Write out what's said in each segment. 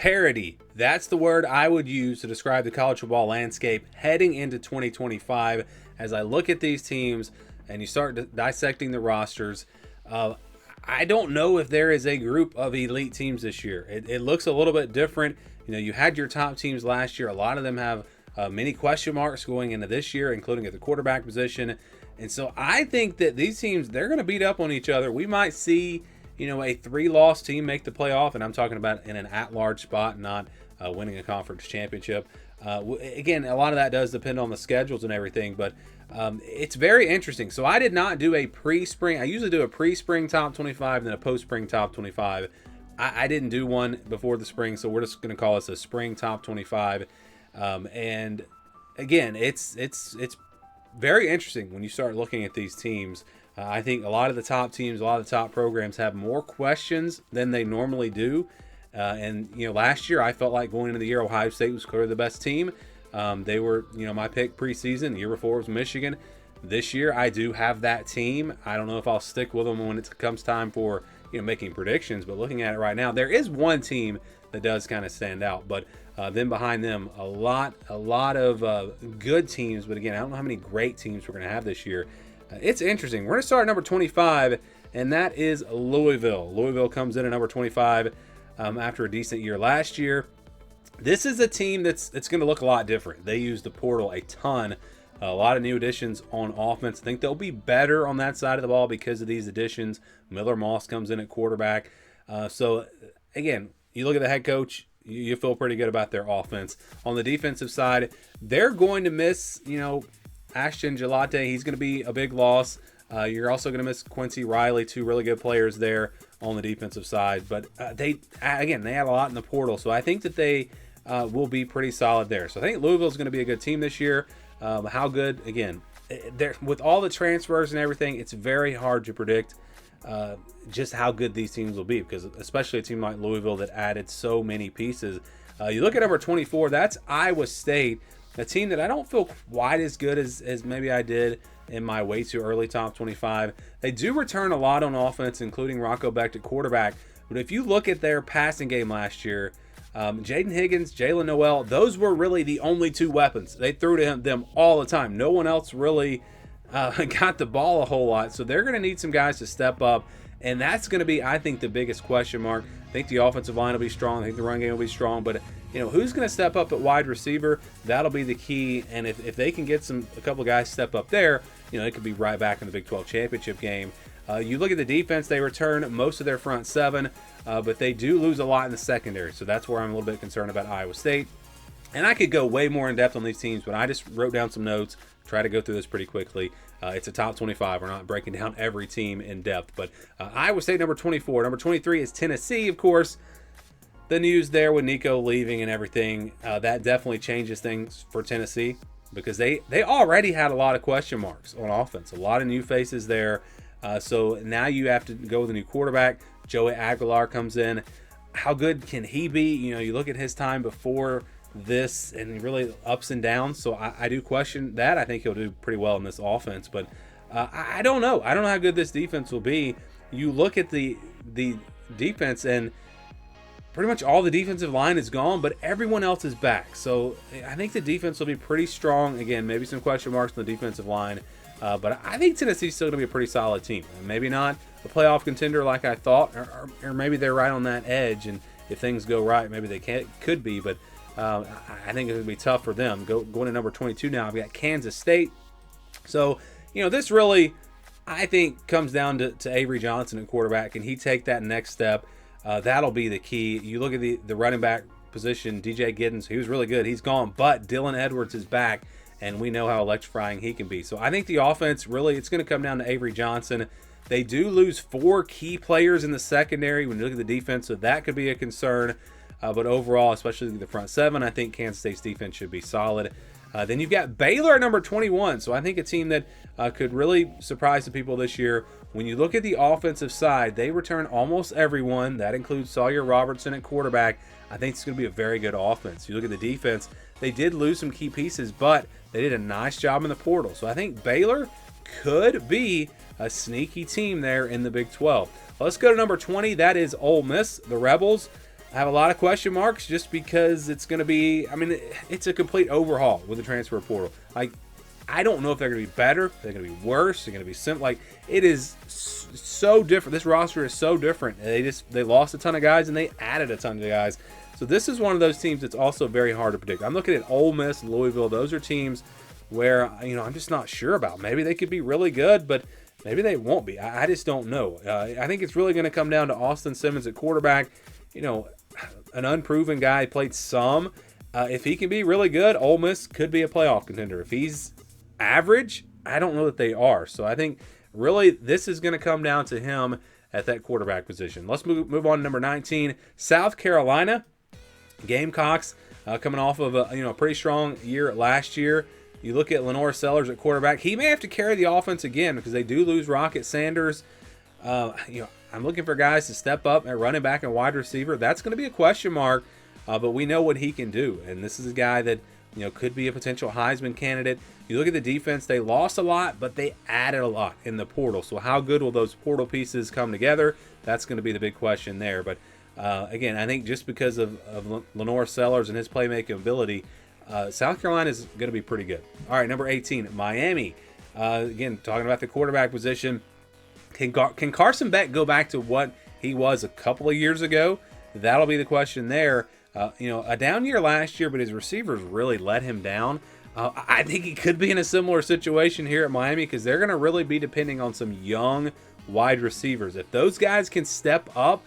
Parity. That's the word I would use to describe the college football landscape heading into 2025. As I look at these teams and you start dissecting the rosters, I don't know if there is a group of elite teams this year. It looks a little bit different. You know, you had your top teams last year. A lot of them have many question marks going into this year, including at the quarterback position. And so I think that these teams, they're going to beat up on each other. We might see, you know, a 3-loss team make the playoff, and I'm talking about in an at-large spot, not winning a conference championship. Again, a lot of that does depend on the schedules and everything, but it's very interesting. So I did not do a pre-spring. I usually do a pre-spring top 25 and then a post-spring top 25. I didn't do one before the spring, so we're just going to call this a spring top 25. And again, it's very interesting when you start looking at these teams. I think a lot of the top teams, a lot of the top programs have more questions than they normally do. And, you know, last year I felt like going into the year, Ohio State was clearly the best team. They were, you know, my pick preseason. The year before was Michigan. This year I do have that team. I don't know if I'll stick with them when it comes time for, you know, making predictions. But looking at it right now, there is one team that does kind of stand out. But then behind them, a lot of good teams. But again, I don't know how many great teams we're going to have this year. It's interesting. We're going to start at number 25, and that is Louisville. Louisville comes in at number 25 after a decent year last year. This is a team that's going to look a lot different. They use the portal a ton. A lot of new additions on offense. I think they'll be better on that side of the ball because of these additions. Miller Moss comes in at quarterback. So, again, you look at the head coach, you feel pretty good about their offense. On the defensive side, they're going to miss, you know, Ashton Gelate. He's going to be a big loss. You're also going to miss Quincy Riley, two really good players there on the defensive side. But they had a lot in the portal, so I think that they will be pretty solid there. So I think Louisville's going to be a good team this year. How good, again, with all the transfers and everything, it's very hard to predict just how good these teams will be, because especially a team like Louisville that added so many pieces. You look at number 24, that's Iowa State, a team that I don't feel quite as good as maybe I did in my way too early top 25. They do return a lot on offense, including Rocco Becht at quarterback. But if you look at their passing game last year, Jaden Higgins, Jalen Noel, those were really the only two weapons. They threw to them all the time. No one else really got the ball a whole lot. So they're going to need some guys to step up. And that's going to be, I think, the biggest question mark. I think the offensive line will be strong. I think the run game will be strong. But, you know, who's going to step up at wide receiver? That'll be the key. And if they can get a couple guys step up there, you know, it could be right back in the Big 12 championship game. You look at the defense, they return most of their front seven, but they do lose a lot in the secondary. So that's where I'm a little bit concerned about Iowa State. And I could go way more in depth on these teams, but I just wrote down some notes, try to go through this pretty quickly. It's a top 25. We're not breaking down every team in depth, but Iowa State number 24. Number 23 is Tennessee, of course. The news there with Nico leaving and everything, that definitely changes things for Tennessee, because they already had a lot of question marks on offense, a lot of new faces there. So now you have to go with a new quarterback. Joey Aguilar comes in. How good can he be? You know, you look at his time before this and really ups and downs. So I do question that. I think he'll do pretty well in this offense, but I don't know. I don't know how good this defense will be. You look at the defense, and pretty much all the defensive line is gone, but everyone else is back. So I think the defense will be pretty strong. Again, maybe some question marks on the defensive line. But I think Tennessee's still going to be a pretty solid team. Maybe not a playoff contender like I thought, or maybe they're right on that edge, and if things go right, maybe they could be. But I think it's going to be tough for them. Going to number 22 now, I've got Kansas State. So, you know, this really, I think, comes down to Avery Johnson at quarterback. Can he take that next step? That'll be the key. You look at the running back position, DJ Giddens, he was really good. He's gone, but Dylan Edwards is back, and we know how electrifying he can be. So I think the offense, really, it's going to come down to Avery Johnson. They do lose 4 key players in the secondary when you look at the defense, so that could be a concern. But overall, especially the front seven, I think Kansas State's defense should be solid. Then you've got Baylor at number 21. So I think a team that could really surprise the people this year. When you look at the offensive side, they return almost everyone. That includes Sawyer Robertson at quarterback. I think it's going to be a very good offense. You look at the defense, they did lose some key pieces, but they did a nice job in the portal. So I think Baylor could be a sneaky team there in the Big 12. Let's go to number 20. That is Ole Miss, the Rebels. I have a lot of question marks just because it's going to be, I mean, it's a complete overhaul with the transfer portal. Like, I don't know if they're going to be better, they're going to be worse, they're going to be simple. Like, it is so different. This roster is so different. They lost a ton of guys and they added a ton of guys. So this is one of those teams that's also very hard to predict. I'm looking at Ole Miss and Louisville. Those are teams where, I'm just not sure about. Maybe they could be really good, but maybe they won't be. I just don't know. I think it's really going to come down to Austin Simmons at quarterback. An unproven guy, played some. If he can be really good, Ole Miss could be a playoff contender. If he's average, I don't know that they are. So I think really this is going to come down to him at that quarterback position. Let's move on to number 19, South Carolina Gamecocks, coming off of a pretty strong year last year. You look at Lenore Sellers at quarterback. He may have to carry the offense again because they do lose Rocket Sanders. I'm looking for guys to step up at running back and wide receiver. That's going to be a question mark, but we know what he can do. And this is a guy that could be a potential Heisman candidate. You look at the defense, they lost a lot, but they added a lot in the portal. So how good will those portal pieces come together? That's going to be the big question there. But again, I think just because of Lenore Sellers and his playmaking ability, South Carolina is going to be pretty good. All right, number 18, Miami. Again, talking about the quarterback position. Can Carson Beck go back to what he was a couple of years ago? That'll be the question there. A down year last year, but his receivers really let him down. I think he could be in a similar situation here at Miami because they're going to really be depending on some young wide receivers. If those guys can step up,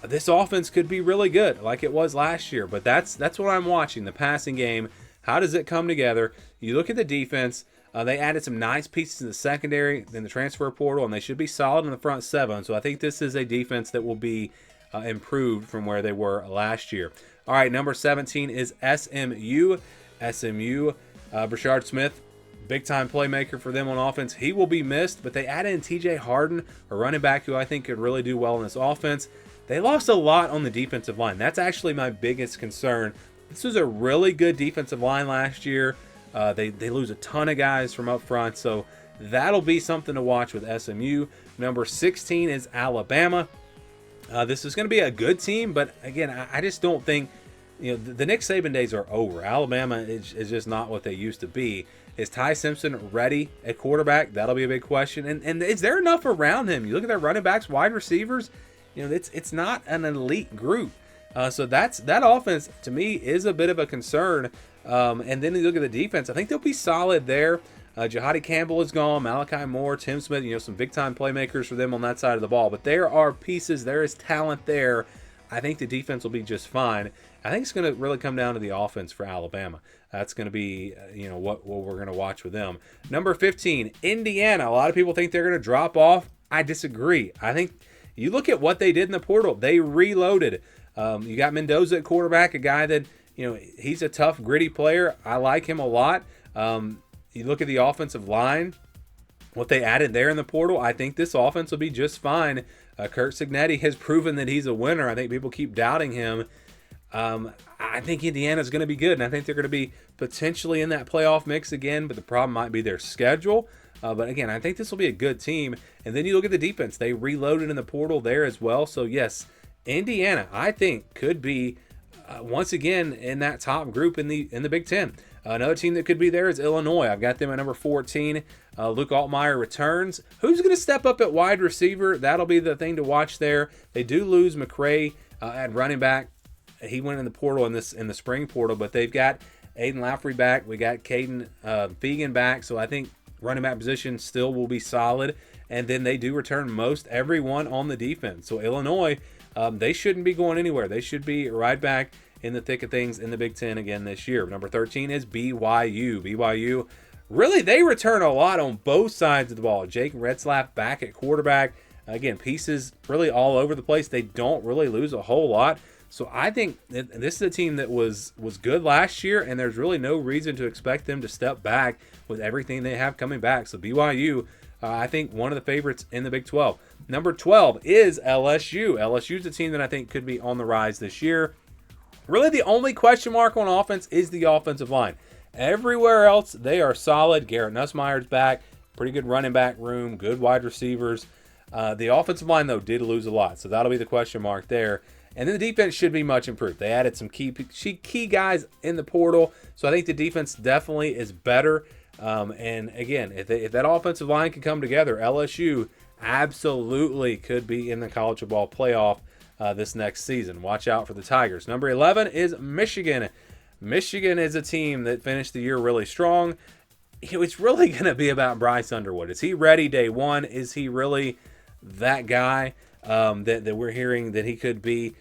this offense could be really good like it was last year. But that's what I'm watching, the passing game. How does it come together? You look at the defense. They added some nice pieces in the secondary, in the transfer portal, and they should be solid in the front seven. So I think this is a defense that will be improved from where they were last year. All right, number 17 is SMU. Brashard Smith, big-time playmaker for them on offense. He will be missed, but they added in TJ Harden, a running back who I think could really do well in this offense. They lost a lot on the defensive line. That's actually my biggest concern. This was a really good defensive line last year. They lose a ton of guys from up front, so that'll be something to watch with SMU. Number 16 is Alabama. This is going to be a good team, but again, I just don't think the Nick Saban days are over. Alabama is just not what they used to be. Is Ty Simpson ready at quarterback? That'll be a big question. And is there enough around him? You look at their running backs, wide receivers. It's not an elite group. So that offense to me is a bit of a concern. And then you look at the defense. I think they'll be solid there. Jahadi Campbell is gone. Malachi Moore, Tim Smith. Some big time playmakers for them on that side of the ball. But there are pieces. There is talent there. I think the defense will be just fine. I think it's going to really come down to the offense for Alabama. That's going to be, what we're going to watch with them. Number 15, Indiana. A lot of people think they're going to drop off. I disagree. I think you look at what they did in the portal. They reloaded. You got Mendoza at quarterback, a guy that, he's a tough, gritty player. I like him a lot. You look at the offensive line, what they added there in the portal. I think this offense will be just fine. Kurt Cignetti has proven that he's a winner. I think people keep doubting him. I think Indiana's going to be good, and I think they're going to be potentially in that playoff mix again, but the problem might be their schedule. But again, I think this will be a good team. And then you look at the defense. They reloaded in the portal there as well. So yes, Indiana, I think, could be once again in that top group in the Big Ten. Another team that could be there is Illinois. I've got them at number 14. Luke Altmaier returns. Who's going to step up at wide receiver? That'll be the thing to watch there. They do lose McRae at running back. He went in the portal in the spring portal, but they've got Aiden Lafrey back. We got Caden Fegan back. So I think running back position still will be solid. And then they do return most everyone on the defense. So Illinois, they shouldn't be going anywhere. They should be right back in the thick of things in the Big Ten again this year. Number 13 is BYU. BYU, really, they return a lot on both sides of the ball. Jake Retzlaff back at quarterback. Again, pieces really all over the place. They don't really lose a whole lot. So I think this is a team that was good last year, and there's really no reason to expect them to step back with everything they have coming back. So BYU, I think one of the favorites in the Big 12. Number 12 is LSU. LSU's a team that I think could be on the rise this year. Really, the only question mark on offense is the offensive line. Everywhere else, they are solid. Garrett Nussmeier's back. Pretty good running back room. Good wide receivers. The offensive line, though, did lose a lot. So that'll be the question mark there. And then the defense should be much improved. They added some key guys in the portal, so I think the defense definitely is better. And again, if that offensive line can come together, LSU absolutely could be in the college football playoff this next season. Watch out for the Tigers. Number 11 is Michigan. Michigan is a team that finished the year really strong. It's really going to be about Bryce Underwood. Is he ready day one? Is he really that guy that we're hearing that he could be?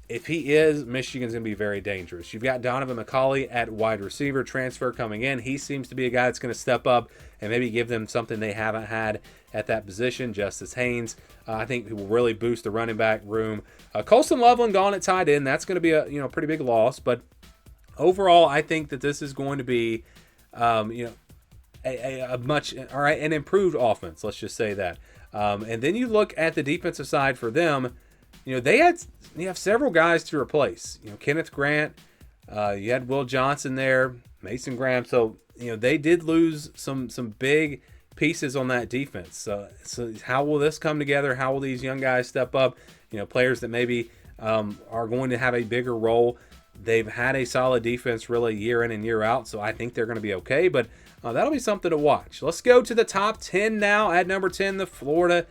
If he is, Michigan's going to be very dangerous. You've got Donovan McCauley at wide receiver, transfer coming in. He seems to be a guy that's going to step up and maybe give them something they haven't had at that position. Justice Haynes, I think he will really boost the running back room. Colston Loveland gone at tight end. That's going to be a pretty big loss. But overall, I think that this is going to be a much an improved offense. Let's just say that. And then you look at the defensive side for them. You have several guys to replace. Kenneth Grant, you had Will Johnson there, Mason Graham. So they did lose some big pieces on that defense. So how will this come together? How will these young guys step up? Players that maybe are going to have a bigger role. They've had a solid defense really year in and year out, so I think they're going to be okay. But that'll be something to watch. Let's go to the top 10 now. At number 10, the Florida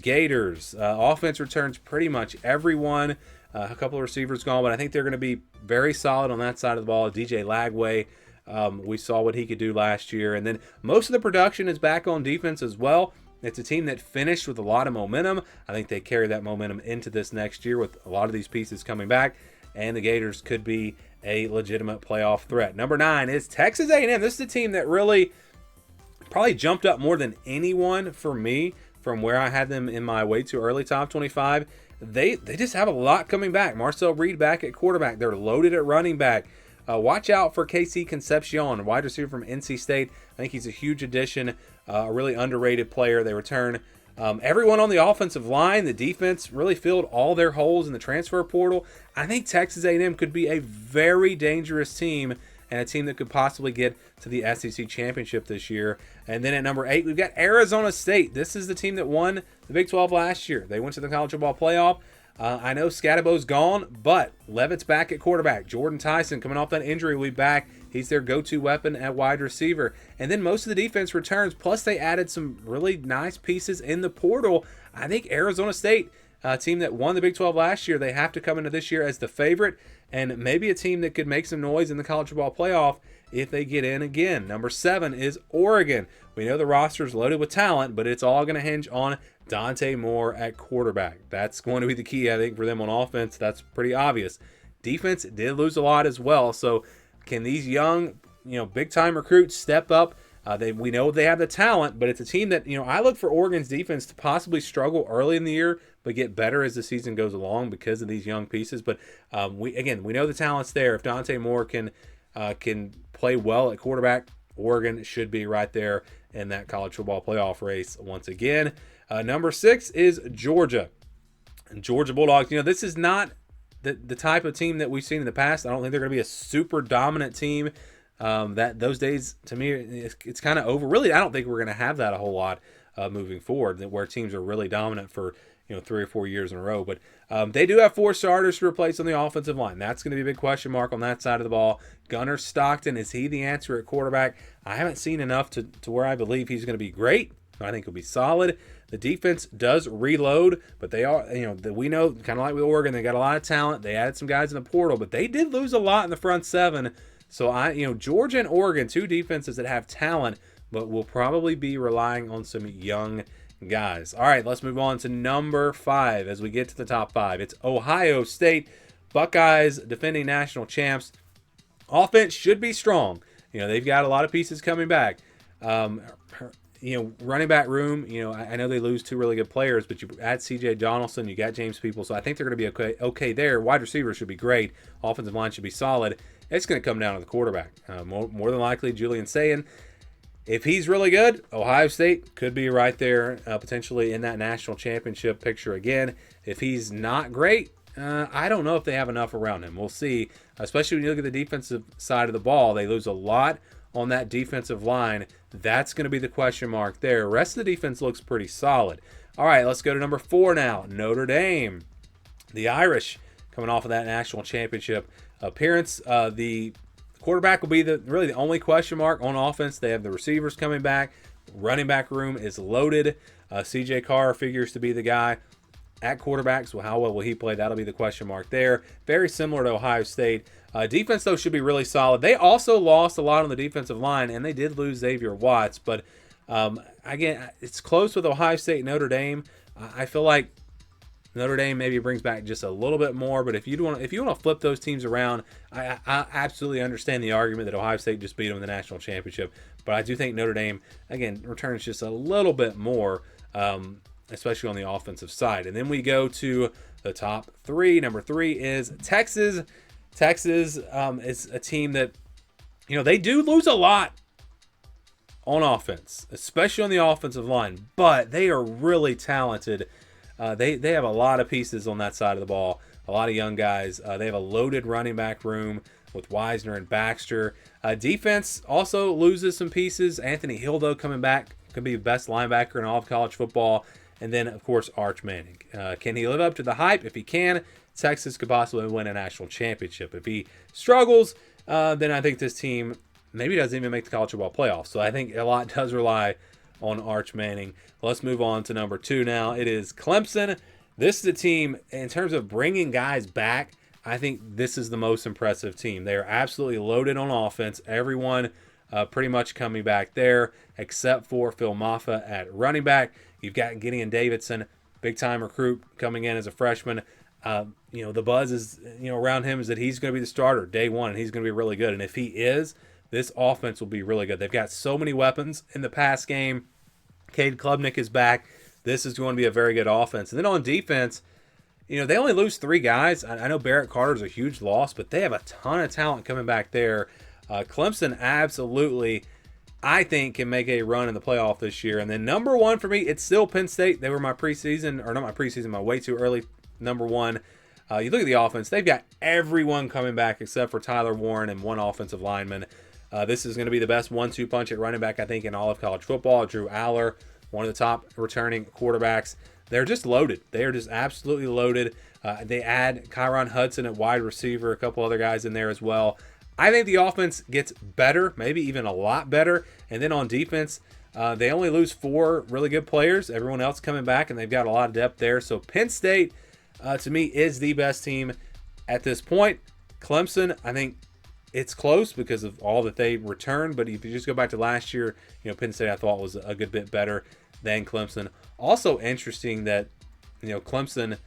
Gators. Offense returns pretty much everyone. A couple of receivers gone, but I think they're going to be very solid on that side of the ball. DJ Lagway, we saw what he could do last year. And then most of the production is back on defense as well. It's a team that finished with a lot of momentum. I think they carry that momentum into this next year with a lot of these pieces coming back. And the Gators could be a legitimate playoff threat. Number 9 is Texas A&M. This is a team that really probably jumped up more than anyone for me from where I had them in my way too early top 25. They just have a lot coming back. Marcel Reed back at quarterback. They're loaded at running back. Watch out for KC Concepcion, a wide receiver from NC State. I think he's a huge addition, a really underrated player. They return everyone on the offensive line. The defense really filled all their holes in the transfer portal. I think Texas A&M could be a very dangerous team and a team that could possibly get to the SEC championship this year. And then at number 8, we've got Arizona State. This is the team that won the Big 12 last year. They went to the college football playoff. I know Scadabo's gone, but Levitt's back at quarterback. Jordan Tyson, coming off that injury, will be back. He's their go-to weapon at wide receiver. And then most of the defense returns, plus they added some really nice pieces in the portal. I think Arizona State, a team that won the Big 12 last year, they have to come into this year as the favorite, and maybe a team that could make some noise in the college football playoff if they get in again. Number 7 is Oregon. We know the roster is loaded with talent, but it's all going to hinge on Dante Moore at quarterback. That's going to be the key, I think, for them on offense. That's pretty obvious. Defense did lose a lot as well, so can these young, big-time recruits step up? We know they have the talent, but it's a team that, I look for Oregon's defense to possibly struggle early in the year, but get better as the season goes along because of these young pieces. But we know the talent's there. If Dante Moore can play well at quarterback, Oregon should be right there in that college football playoff race once again. Number 6 is Georgia. And Georgia Bulldogs, this is not the type of team that we've seen in the past. I don't think they're going to be a super dominant team. That those days, to me, it's kind of over. Really, I don't think we're going to have that a whole lot moving forward, where teams are really dominant for 3 or 4 years in a row. But they do have 4 starters to replace on the offensive line. That's going to be a big question mark on that side of the ball. Gunnar Stockton, is he the answer at quarterback? I haven't seen enough to where I believe he's going to be great. I think he'll be solid. The defense does reload, but they are, we know, kind of like with Oregon, they got a lot of talent. They added some guys in the portal, but they did lose a lot in the front 7. So Georgia and Oregon, 2 defenses that have talent, but will probably be relying on some young guys. All right, let's move on to number 5 as we get to the top 5. It's Ohio State. Buckeyes, defending national champs. Offense should be strong. They've got a lot of pieces coming back. Running back room, I know they lose 2 really good players, but you add C.J. Donaldson, you got James People, so I think they're going to be okay there. Wide receivers should be great. Offensive line should be solid. It's going to come down to the quarterback. More than likely, Julian Sayin. If he's really good, Ohio State could be right there, potentially in that national championship picture again. If he's not great, I don't know if they have enough around him. We'll see, especially when you look at the defensive side of the ball. They lose a lot on that defensive line. That's going to be the question mark there. The rest of the defense looks pretty solid. All right, let's go to number 4 now. Notre Dame. The Irish coming off of that national championship appearance. The quarterback will be really the only question mark on offense. They have the receivers coming back. Running back room is loaded. C.J. Carr figures to be the guy at quarterback, so how well will he play? That'll be the question mark there. Very similar to Ohio State. Defense, though, should be really solid. They also lost a lot on the defensive line, and they did lose Xavier Watts. But, again, it's close with Ohio State and Notre Dame. I feel like Notre Dame maybe brings back just a little bit more. But if you want to flip those teams around, I absolutely understand the argument that Ohio State just beat them in the national championship. But I do think Notre Dame, again, returns just a little bit more, especially on the offensive side. And then we go to the top three. Number 3 is Texas. Texas is a team that, they do lose a lot on offense, especially on the offensive line, but they are really talented. They have a lot of pieces on that side of the ball, a lot of young guys. They have a loaded running back room with Wisner and Baxter. Defense also loses some pieces. Anthony Hildo coming back, could be the best linebacker in all of college football. And then, of course, Arch Manning. Can he live up to the hype? If he can, Texas could possibly win a national championship. If he struggles, then I think this team maybe doesn't even make the college football playoffs. So I think a lot does rely on Arch Manning. Let's move on to number 2 now. It is Clemson. This is a team, in terms of bringing guys back, I think this is the most impressive team. They are absolutely loaded on offense. Everyone pretty much coming back there, except for Phil Maffa at running back. You've got Gideon Davidson, big-time recruit, coming in as a freshman. The buzz is, around him is that he's going to be the starter day one, and he's going to be really good. And if he is, this offense will be really good. They've got so many weapons in the pass game. Cade Klubnik is back. This is going to be a very good offense. And then on defense, they only lose 3 guys. I know Barrett Carter's a huge loss, but they have a ton of talent coming back there. Clemson absolutely, I think, can make a run in the playoff this year. And then number 1 for me, it's still Penn State. They were my preseason, or not my preseason, my way too early number 1. You look at the offense, they've got everyone coming back except for Tyler Warren and 1 offensive lineman. This is going to be the best 1-2 punch at running back, I think, in all of college football. Drew Aller, one of the top returning quarterbacks. They're just loaded. They are just absolutely loaded. They add Kyron Hudson at wide receiver, a couple other guys in there as well. I think the offense gets better, maybe even a lot better. And then on defense, they only lose 4 really good players. Everyone else coming back, and they've got a lot of depth there. So Penn State, to me, is the best team at this point. Clemson, I think it's close because of all that they returned. But if you just go back to last year, Penn State I thought was a good bit better than Clemson. Also interesting that, Clemson,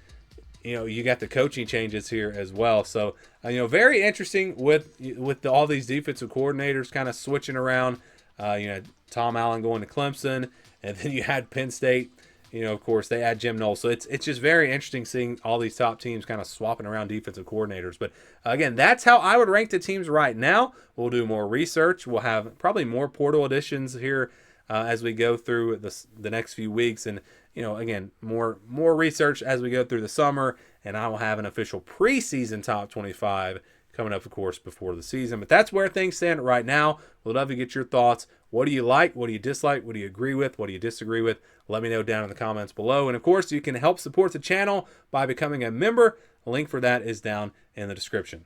you got the coaching changes here as well. So, very interesting with all these defensive coordinators kind of switching around. Tom Allen going to Clemson, and then you had Penn State. Of course, they had Jim Knowles. So it's just very interesting seeing all these top teams kind of swapping around defensive coordinators. But again, that's how I would rank the teams right now. We'll do more research. We'll have probably more portal additions here as we go through the next few weeks. And, again, more research as we go through the summer. And I will have an official preseason top 25 coming up, of course, before the season. But that's where things stand right now. We'd love to get your thoughts. What do you like? What do you dislike? What do you agree with? What do you disagree with? Let me know down in the comments below. And, of course, you can help support the channel by becoming a member. The link for that is down in the description.